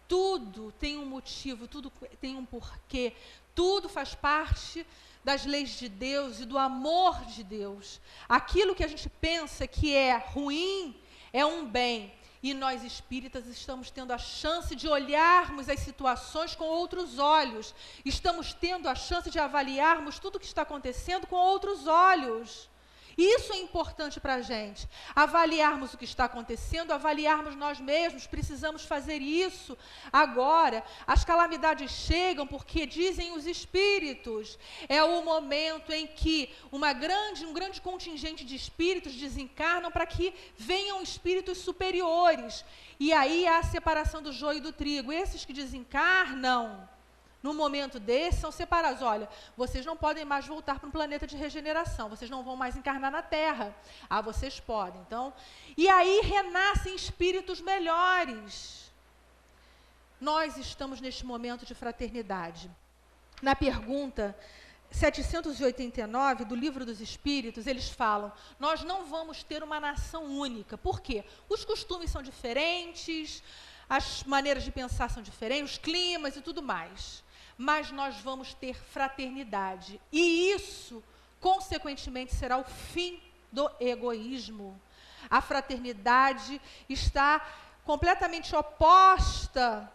A: Tudo tem um motivo, tudo tem um porquê, tudo faz parte das leis de Deus e do amor de Deus. Aquilo que a gente pensa que é ruim é um bem. E nós espíritas estamos tendo a chance de olharmos as situações com outros olhos. Estamos tendo a chance de avaliarmos tudo o que está acontecendo com outros olhos. Isso é importante para a gente, avaliarmos o que está acontecendo, avaliarmos nós mesmos, precisamos fazer isso agora. As calamidades chegam porque, dizem os espíritos, é o momento em que um grande contingente de espíritos desencarnam para que venham espíritos superiores. E aí há a separação do joio e do trigo. Esses que desencarnam, no momento desse, são separados. Olha, vocês não podem mais voltar para um planeta de regeneração, vocês não vão mais encarnar na Terra. Ah, vocês podem. Então, e aí renascem espíritos melhores. Nós estamos neste momento de fraternidade. Na pergunta 789 do Livro dos Espíritos, eles falam, nós não vamos ter uma nação única. Por quê? Os costumes são diferentes, as maneiras de pensar são diferentes, os climas e tudo mais. Mas nós vamos ter fraternidade. E isso, consequentemente, será o fim do egoísmo. A fraternidade está completamente oposta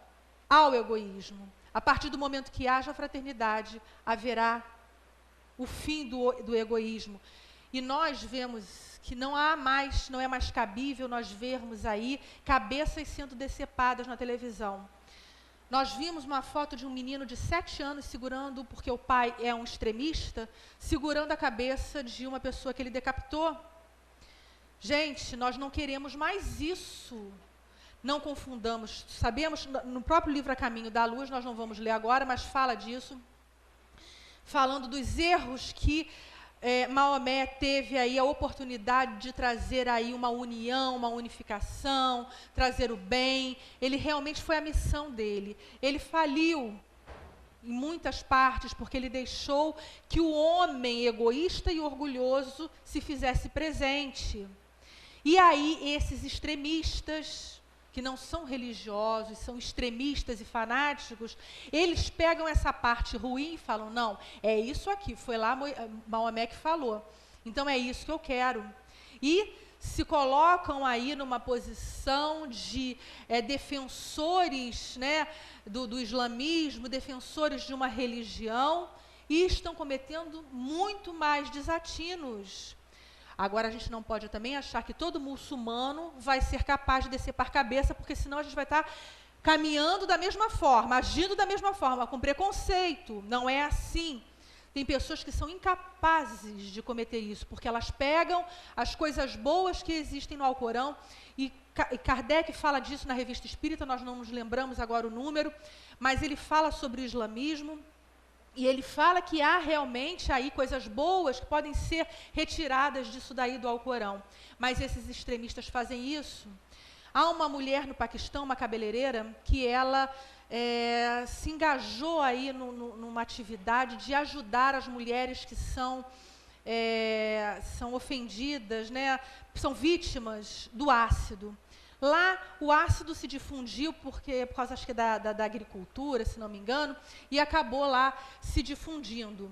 A: ao egoísmo. A partir do momento que haja fraternidade, haverá o fim do egoísmo. E nós vemos que não é mais cabível nós vermos aí cabeças sendo decepadas na televisão. Nós vimos uma foto de um menino de 7 anos segurando, porque o pai é um extremista, segurando a cabeça de uma pessoa que ele decapitou. Gente, nós não queremos mais isso. Não confundamos. Sabemos, no próprio livro A Caminho da Luz, nós não vamos ler agora, mas fala disso. Falando dos erros que Maomé teve aí a oportunidade de trazer aí uma união, uma unificação, trazer o bem. Ele realmente foi a missão dele. Ele faliu em muitas partes porque ele deixou que o homem egoísta e orgulhoso se fizesse presente. E aí esses extremistas, que não são religiosos, são extremistas e fanáticos, eles pegam essa parte ruim e falam, não, é isso aqui, foi lá Maomé que falou, então é isso que eu quero. E se colocam aí numa posição de defensores, né, do islamismo, defensores de uma religião, e estão cometendo muito mais desatinos. Agora, a gente não pode também achar que todo muçulmano vai ser capaz de decepar cabeça, porque senão a gente vai estar caminhando da mesma forma, agindo da mesma forma, com preconceito. Não é assim. Tem pessoas que são incapazes de cometer isso, porque elas pegam as coisas boas que existem no Alcorão, e Kardec fala disso na Revista Espírita, nós não nos lembramos agora o número, mas ele fala sobre o islamismo, e ele fala que há realmente aí coisas boas que podem ser retiradas disso daí do Alcorão. Mas esses extremistas fazem isso. Há uma mulher no Paquistão, uma cabeleireira, que ela se engajou aí numa atividade de ajudar as mulheres que são ofendidas, né, são vítimas do ácido. Lá, o ácido se difundiu por causa, acho que, da agricultura, se não me engano, e acabou lá se difundindo.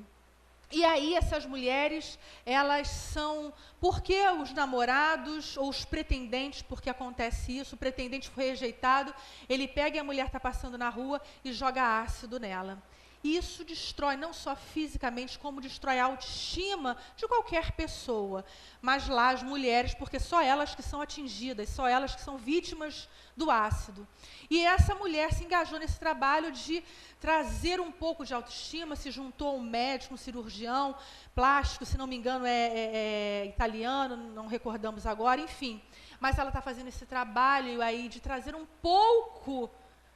A: E aí, essas mulheres, elas são... Porque os namorados ou os pretendentes, porque acontece isso, o pretendente foi rejeitado, ele pega e a mulher está passando na rua e joga ácido nela. E isso destrói, não só fisicamente, como destrói a autoestima de qualquer pessoa. Mas lá as mulheres, porque só elas que são atingidas, só elas que são vítimas do ácido. E essa mulher se engajou nesse trabalho de trazer um pouco de autoestima, se juntou a um médico, um cirurgião plástico, se não me engano é italiano, não recordamos agora, enfim. Mas ela está fazendo esse trabalho aí de trazer um pouco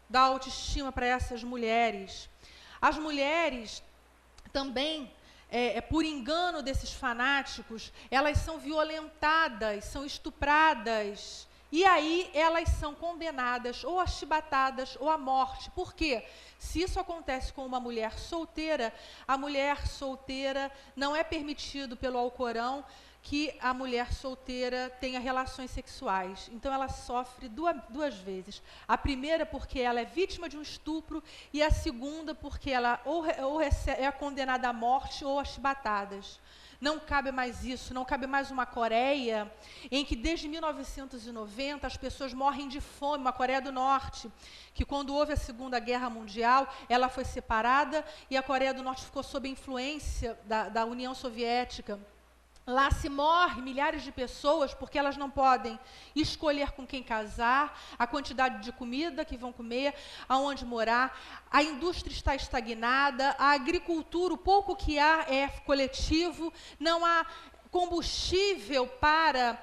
A: da autoestima para essas mulheres. As mulheres também, por engano desses fanáticos, elas são violentadas, são estupradas. E aí elas são condenadas ou a chibatadas ou à morte. Por quê? Se isso acontece com uma mulher solteira, a mulher solteira não é permitido pelo Alcorão que a mulher solteira tenha relações sexuais. Então, ela sofre duas vezes. A primeira porque ela é vítima de um estupro e a segunda porque ela ou é condenada à morte ou a chibatadas. Não cabe mais isso, não cabe mais uma Coreia em que desde 1990 as pessoas morrem de fome, uma Coreia do Norte, que quando houve a Segunda Guerra Mundial, ela foi separada e a Coreia do Norte ficou sob a influência da União Soviética. Lá se morre milhares de pessoas porque elas não podem escolher com quem casar, a quantidade de comida que vão comer, aonde morar. A indústria está estagnada, a agricultura, o pouco que há é coletivo, não há combustível para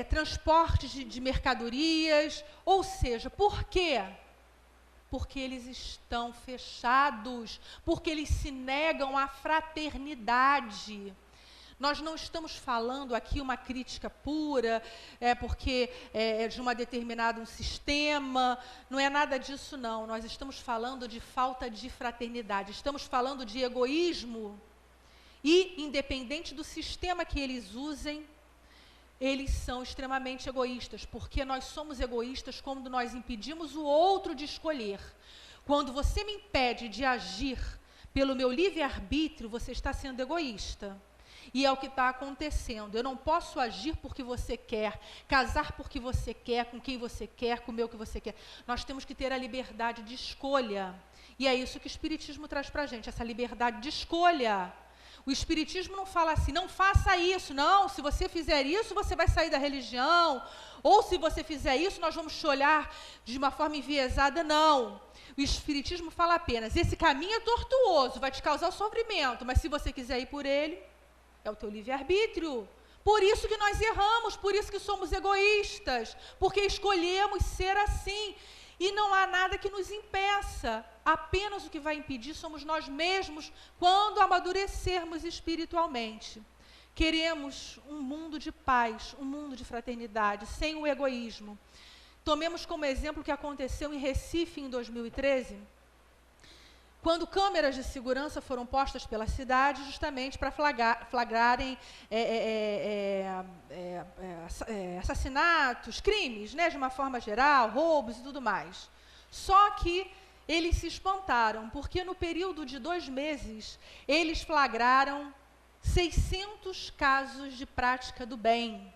A: transporte de mercadorias. Ou seja, por quê? Porque eles estão fechados, porque eles se negam à fraternidade. Nós não estamos falando aqui uma crítica pura, porque é de uma determinado sistema, não é nada disso não. Nós estamos falando de falta de fraternidade, estamos falando de egoísmo e, independente do sistema que eles usem, eles são extremamente egoístas, porque nós somos egoístas quando nós impedimos o outro de escolher. Quando você me impede de agir pelo meu livre-arbítrio, você está sendo egoísta. E é o que está acontecendo. Eu não posso agir porque você quer, casar porque você quer, com quem você quer, comer o que você quer. Nós temos que ter a liberdade de escolha. E é isso que o Espiritismo traz para a gente, essa liberdade de escolha. O Espiritismo não fala assim, não faça isso, não, se você fizer isso, você vai sair da religião, ou se você fizer isso, nós vamos te olhar de uma forma enviesada, não. O Espiritismo fala apenas, esse caminho é tortuoso, vai te causar sofrimento, mas se você quiser ir por ele, é o teu livre-arbítrio. Por isso que nós erramos, por isso que somos egoístas, porque escolhemos ser assim. E não há nada que nos impeça. Apenas o que vai impedir somos nós mesmos quando amadurecermos espiritualmente. Queremos um mundo de paz, um mundo de fraternidade, sem o egoísmo. Tomemos como exemplo o que aconteceu em Recife em 2013, quando câmeras de segurança foram postas pela cidade justamente para flagrarem assassinatos, crimes, né, de uma forma geral, roubos e tudo mais. Só que eles se espantaram, porque no período de 2 meses, eles flagraram 600 casos de prática do bem.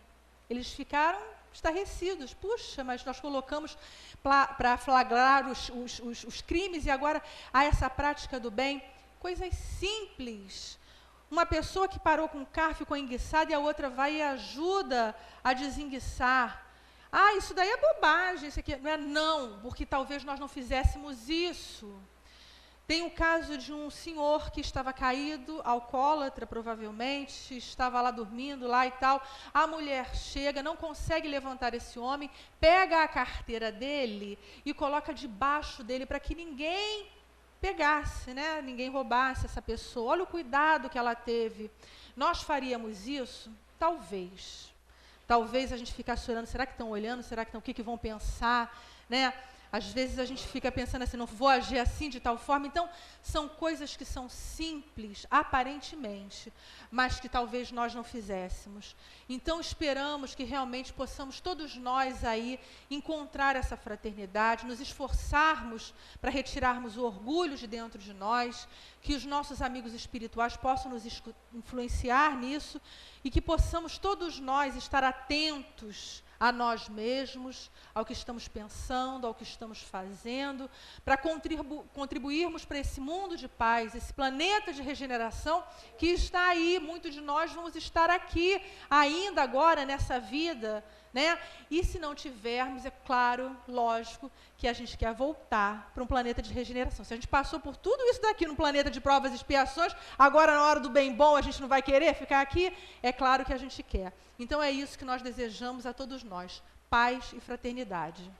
A: Eles ficaram estarrecidos. Puxa, mas nós colocamos para flagrar os crimes e agora há essa prática do bem. Coisas simples. Uma pessoa que parou com o carro, ficou enguiçada e a outra vai e ajuda a desenguiçar. Ah, isso daí é bobagem, isso aqui não é não, porque talvez nós não fizéssemos isso. Tem o caso de um senhor que estava caído, alcoólatra provavelmente, estava lá dormindo lá e tal. A mulher chega, não consegue levantar esse homem, pega a carteira dele e coloca debaixo dele para que ninguém pegasse, né? Ninguém roubasse essa pessoa. Olha o cuidado que ela teve. Nós faríamos isso? Talvez. Talvez a gente ficasse olhando, será que estão olhando? Será que estão, o que vão pensar, né? Às vezes a gente fica pensando assim, não vou agir assim de tal forma. Então, são coisas que são simples, aparentemente, mas que talvez nós não fizéssemos. Então, esperamos que realmente possamos todos nós aí encontrar essa fraternidade, nos esforçarmos para retirarmos o orgulho de dentro de nós, que os nossos amigos espirituais possam nos influenciar nisso e que possamos todos nós estar atentos a nós mesmos, ao que estamos pensando, ao que estamos fazendo, para contribuirmos para esse mundo de paz, esse planeta de regeneração que está aí. Muitos de nós vamos estar aqui ainda agora nessa vida, né? E se não tivermos, é claro, lógico, que a gente quer voltar para um planeta de regeneração. Se a gente passou por tudo isso daqui no planeta de provas e expiações, agora na hora do bem bom a gente não vai querer ficar aqui? É claro que a gente quer. Então é isso que nós desejamos a todos nós, paz e fraternidade.